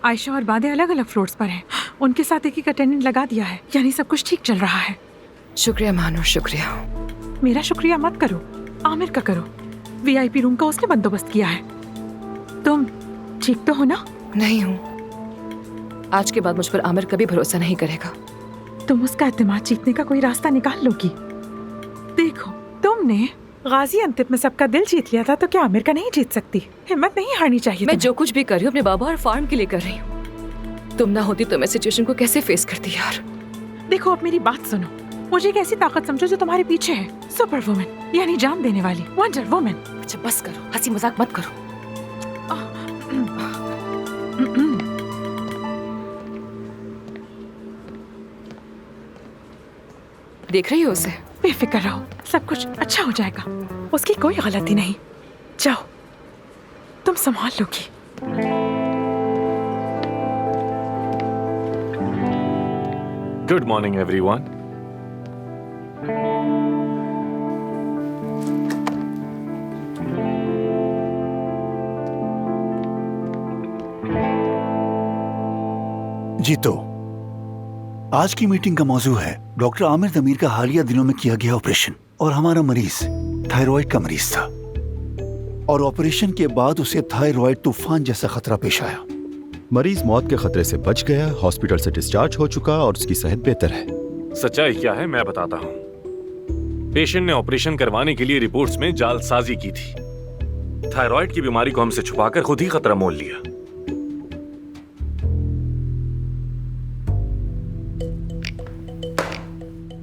आयशा और बादे अलग अलग फ्लोर्स पर हैं। उनके साथ एक अटेंडेंट लगा दिया है, यानी सब कुछ ठीक चल रहा है। शुक्रिया मानो, शुक्रिया। मेरा शुक्रिया मत करो, आमिर का करो। वीआईपी रूम का उसने बंदोबस्त किया है। तुम ठीक तो हो ना? नहीं हूँ। आज के बाद मुझ पर आमिर कभी भरोसा नहीं करेगा। तुम उसका एतमाद जीतने का कोई रास्ता निकाल लोगी। देखो, तुमने गाजी अंतिम में सबका दिल जीत लिया था, तो क्या आमिर का नहीं जीत सकती? हिम्मत नहीं हारनी चाहिए। मैं जो कुछ भी कर रही हूँ अपने बाबा और फार्म के लिए कर रही हूँ। तुम ना होती तो मैं सिचुएशन को कैसे फेस करती यार। देखो, अब मेरी बात सुनो। मुझे एक ऐसी ताकत समझो जो तुम्हारे पीछे है। सुपर वुमन, यानी जान देने वाली, वंडर वुमन। अच्छा बस करो, हंसी मजाक मत करो। देख रही हो उसे? बेफिक्र रहो, सब कुछ अच्छा हो जाएगा। उसकी कोई गलती नहीं। जाओ, तुम संभाल लोगी। Good morning everyone. जी तो आज की मीटिंग का मौजू है डॉक्टर आमिर दमीर का हालिया दिनों में किया गया ऑपरेशन। और हमारा मरीज थायराइड का मरीज था और ऑपरेशन के बाद उसे थायराइड तूफान जैसा खतरा पेश आया। मरीज मौत के खतरे से बच गया, हॉस्पिटल से डिस्चार्ज हो चुका और उसकी सेहत बेहतर है। सच्चाई क्या है मैं बताता हूँ। पेशेंट ने ऑपरेशन करवाने के लिए रिपोर्ट्स में जालसाजी की थी। थायराइड की बीमारी को हमसे छुपाकर खुद ही खतरा मोल लिया।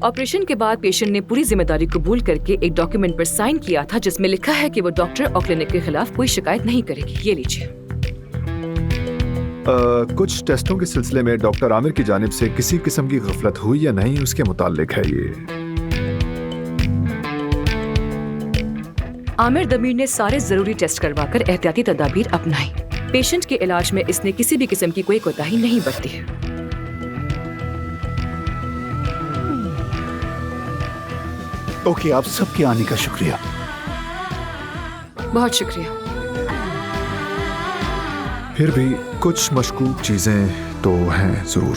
ऑपरेशन के बाद पेशेंट ने पूरी जिम्मेदारी कबूल करके एक डॉक्यूमेंट पर साइन किया था जिसमें लिखा है कि वो डॉक्टर और क्लिनिक के खिलाफ कोई शिकायत नहीं करेगी। ये लीजिए। कुछ टेस्टों के सिलसिले में डॉक्टर आमिर की जानिब से किसी किस्म की गफलत हुई या नहीं, उसके मुताल्लिक है ये। आमिर दमीर ने सारे जरूरी टेस्ट करवाकर एहतियाती तदाबीर अपनाई। पेशेंट के इलाज में इसने किसी भी किस्म की कोई कोताही नहीं बरती है। ओके, आप सबके आने का शुक्रिया। बहुत शुक्रिया। फिर भी कुछ मशकूक चीजें तो हैं जरूर।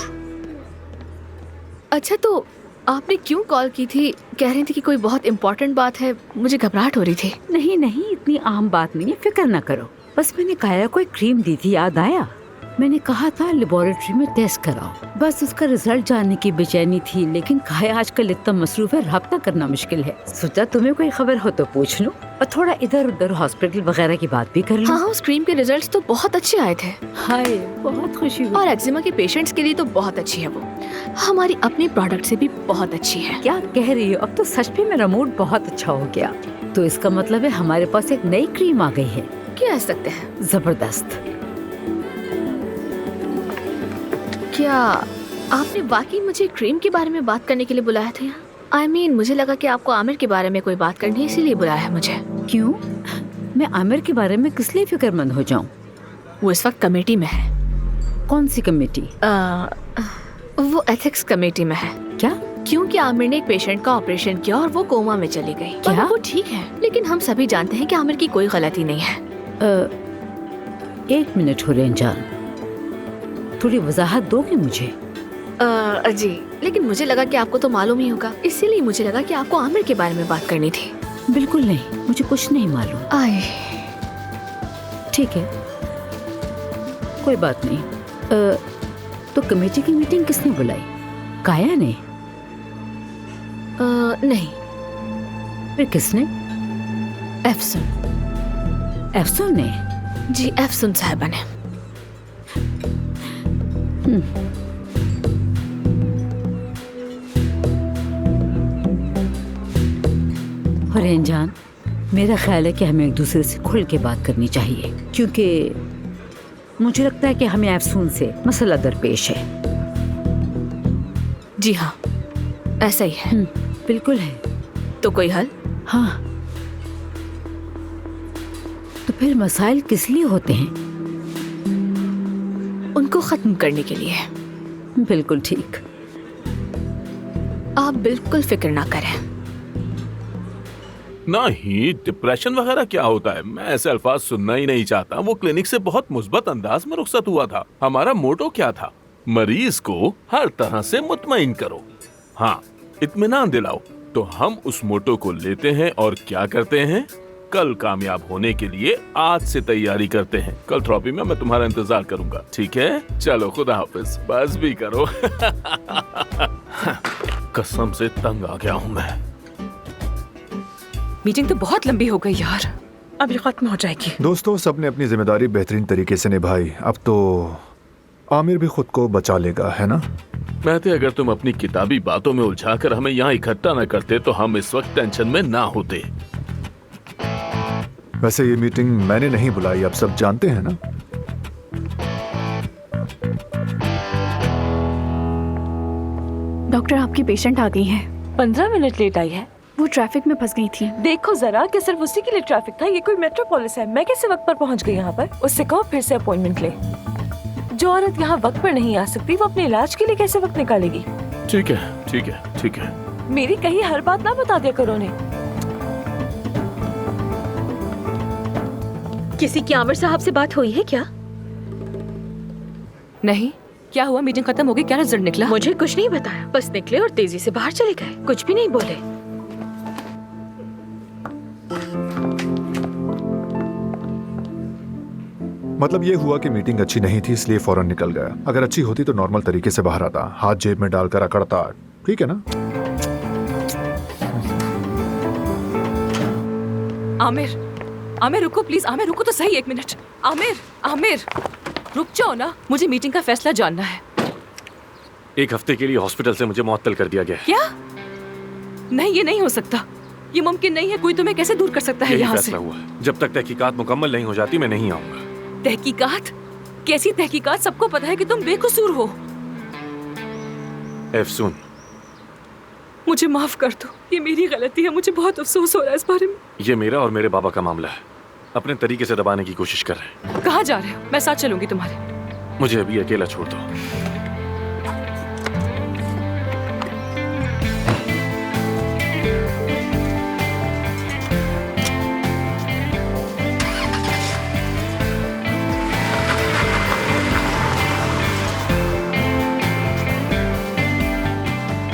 अच्छा, तो आपने क्यों कॉल की थी? कह रही थी कि कोई बहुत इम्पोर्टेंट बात है। मुझे घबराहट हो रही थी। नहीं नहीं, इतनी आम बात नहीं है, फिक्र ना करो। बस मैंने काया कोई क्रीम दी थी, याद आया? मैंने कहा था लेबोरेटरी में टेस्ट कराओ। बस उसका रिजल्ट जानने की बेचैनी थी, लेकिन काया आजकल इतना मसरूफ है, राब्ता करना मुश्किल है। सोचा तुम्हें कोई खबर हो तो पूछ लो और थोड़ा इधर उधर हॉस्पिटल वगैरह की बात भी कर लो। हाँ, उस क्रीम के रिजल्ट्स तो बहुत अच्छे आए थे। हाय, बहुत खुशी हुई। और एक्जिमा के पेशेंट्स के लिए तो बहुत अच्छी है वो। हमारी अपनी प्रोडक्ट से भी बहुत अच्छी है। क्या कह रही हो? अब तो सच में मेरा मूड बहुत अच्छा हो गया। तो इसका मतलब है हमारे पास एक नई क्रीम आ गई है। कह सकते हैं जबरदस्त। क्या आपने वाकई मुझे क्रीम के बारे में बात करने के लिए बुलाया था? I mean, मुझे लगा कि आपको आमिर के बारे में कोई बात करनी है, इसीलिए बुलाया है मुझे। क्यों? मैं आमिर के बारे में किस लिए फिक्रमंद हो जाऊं? वो इस वक्त कमेटी में है। कौन सी कमेटी? वो एथिक्स कमेटी में है। क्या? क्योंकि आमिर ने एक पेशेंट का ऑपरेशन किया और वो कोमा में चली गई। क्या? वो ठीक है, लेकिन हम सभी जानते हैं कि आमिर की कोई गलती नहीं है। एक मिनट हो जान, थोड़ी वजाहत दोगे मुझे? जी, लेकिन मुझे लगा कि आपको तो मालूम ही होगा, इसीलिए मुझे लगा कि आपको आमिर के बारे में बात करनी थी। बिल्कुल नहीं, मुझे कुछ नहीं मालूम। आए, ठीक है, कोई बात नहीं। तो कमेटी की मीटिंग किसने बुलाई? काया ने? नहीं। फिर किसने? एफसुन। एफसुन ने? जी, एफसुन साहिबा ने। हरेन जान, मेरा ख्याल है कि हमें एक दूसरे से खुल के बात करनी चाहिए, क्योंकि मुझे लगता है कि हमें एफसून से मसला दरपेश है। जी हाँ, ऐसा ही है। बिल्कुल है। तो कोई हल? हाँ। तो फिर मसाइल किस लिए होते हैं? उनको खत्म करने के लिए। बिल्कुल ठीक। आप बिल्कुल फिक्र ना करें। नहीं, डिप्रेशन वगैरह क्या होता है, मैं ऐसे अल्फाज सुनना ही नहीं चाहता। वो क्लिनिक से बहुत मुस्बत अंदाज में रुखसत हुआ था। हमारा मोटो क्या था? मरीज को हर तरह से मुतमईन करो, हाँ, इत्मीनान दिलाओ। तो हम उस मोटो को लेते हैं और क्या करते हैं? कल कामयाब होने के लिए आज से तैयारी करते हैं। कल थेरेपी में मैं तुम्हारा इंतजार करूंगा, ठीक है? चलो, खुदा हाफिज। बस भी करो। कसम से तंग आ गया हूँ मैं। मीटिंग तो बहुत लंबी हो गई यार। अभी खत्म हो जाएगी। दोस्तों, सबने अपनी जिम्मेदारी बेहतरीन तरीके से निभाई। अब तो आमिर भी खुद को बचा लेगा, है ना? कहते अगर तुम अपनी किताबी बातों में उलझाकर हमें यहाँ इकट्ठा न करते तो हम इस वक्त टेंशन में ना होते। वैसे ये मीटिंग मैंने नहीं बुलाई, आप सब जानते हैं ना? डॉक्टर, आपकी पेशेंट आ गई है। 15 मिनट लेट आई है। वो ट्रैफिक में फंस गई थी। देखो जरा कि सिर्फ उसी के लिए ट्रैफिक था, ये कोई मेट्रोपोलिस है। मैं कैसे वक्त पर पहुंच गई यहाँ पर? उससे कहो फिर से अपॉइंटमेंट ले। जो औरत यहाँ वक्त पर नहीं आ सकती वो अपने इलाज के लिए कैसे वक्त निकालेगी? ठीक है, ठीक है, ठीक है। मेरी कही हर बात ना बता दिया करो ने। किसी की आमिर साहब से बात हुई है क्या? नहीं। क्या हुआ? मीटिंग खत्म हो गई, क्या रिजल्ट निकला? मुझे कुछ नहीं बताया, बस निकले और तेजी से बाहर चले गए, कुछ भी नहीं बोले। मतलब ये हुआ कि मीटिंग अच्छी नहीं थी इसलिए फौरन निकल गया। अगर अच्छी होती तो नॉर्मल तरीके से बाहर आता, हाथ जेब में डालकर अकड़ता। ठीक है ना? आमिर, आमिर रुको प्लीज। आमिर रुको तो सही, 1 मिनट। आमिर, आमिर रुक जाओ ना, मुझे मीटिंग का फैसला जानना है। 1 हफ्ते के लिए हॉस्पिटल से मुझे मुअत्तल कर दिया गया है। क्या? नहीं, ये नहीं हो सकता, ये मुमकिन नहीं है। कोई तुम्हें कैसे दूर कर सकता है यहाँ से? फैसला हुआ है। जब तक तहकीकात मुकम्मल नहीं हो जाती मैं नहीं आऊंगा। तहकीकात? कैसी तहकीकात? सबको पता है कि तुम बेकसूर हो। एफसून, मुझे माफ कर दो, ये मेरी गलती है। मुझे बहुत अफसोस हो रहा है इस बारे में। ये मेरा और मेरे बाबा का मामला है। अपने तरीके से दबाने की कोशिश कर रहे हैं। कहाँ जा रहे हो? मैं साथ चलूंगी तुम्हारे। मुझे अभी अकेला छोड़ दो।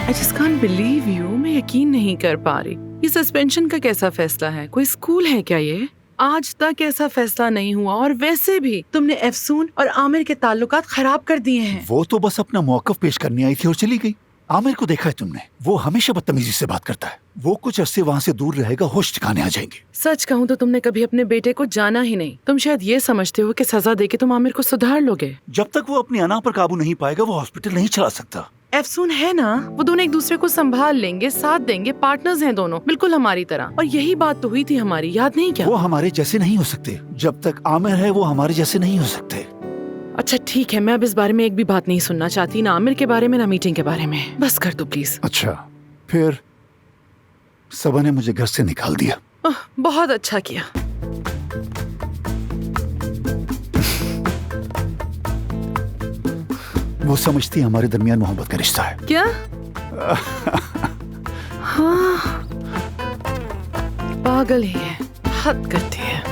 I just can't believe you। मैं यकीन नहीं कर पा रही। ये सस्पेंशन का कैसा फैसला है? कोई स्कूल है क्या ये? आज तक ऐसा फैसला नहीं हुआ, और वैसे भी तुमने एफसून और आमिर के ताल्लुकात खराब कर दिए हैं। वो तो बस अपना मौकफ पेश करने आई थी और चली गई। आमिर को देखा है तुमने? वो हमेशा बदतमीजी से बात करता है। वो कुछ अरसे वहाँ से दूर रहेगा, होश ठिकाने आ जाएंगे। सच कहूँ तो तुमने कभी अपने बेटे को जाना ही नहीं। तुम शायद ये समझते हो कि सजा देके तुम आमिर को सुधार लोगे। जब तक वो अपनी अना पर काबू नहीं पाएगा वो हॉस्पिटल नहीं चला सकता। एफसून है ना, वो दोनों एक दूसरे को संभाल लेंगे, साथ देंगे, पार्टनर्स हैं दोनों, बिल्कुल हमारी तरह। और यही बात तो हुई थी हमारी, याद नहीं क्या? वो हमारे जैसे नहीं हो सकते। जब तक आमिर है वो हमारे जैसे नहीं हो सकते। अच्छा ठीक है, मैं अब इस बारे में एक भी बात नहीं सुनना चाहती, ना आमिर के बारे में ना मीटिंग के बारे में। बस कर दो प्लीज। अच्छा, फिर सबा ने मुझे घर से निकाल दिया। बहुत अच्छा किया। वो समझती है हमारे दरमियान मोहब्बत का रिश्ता है। क्या? हाँ, पागल ही है, हद करती है।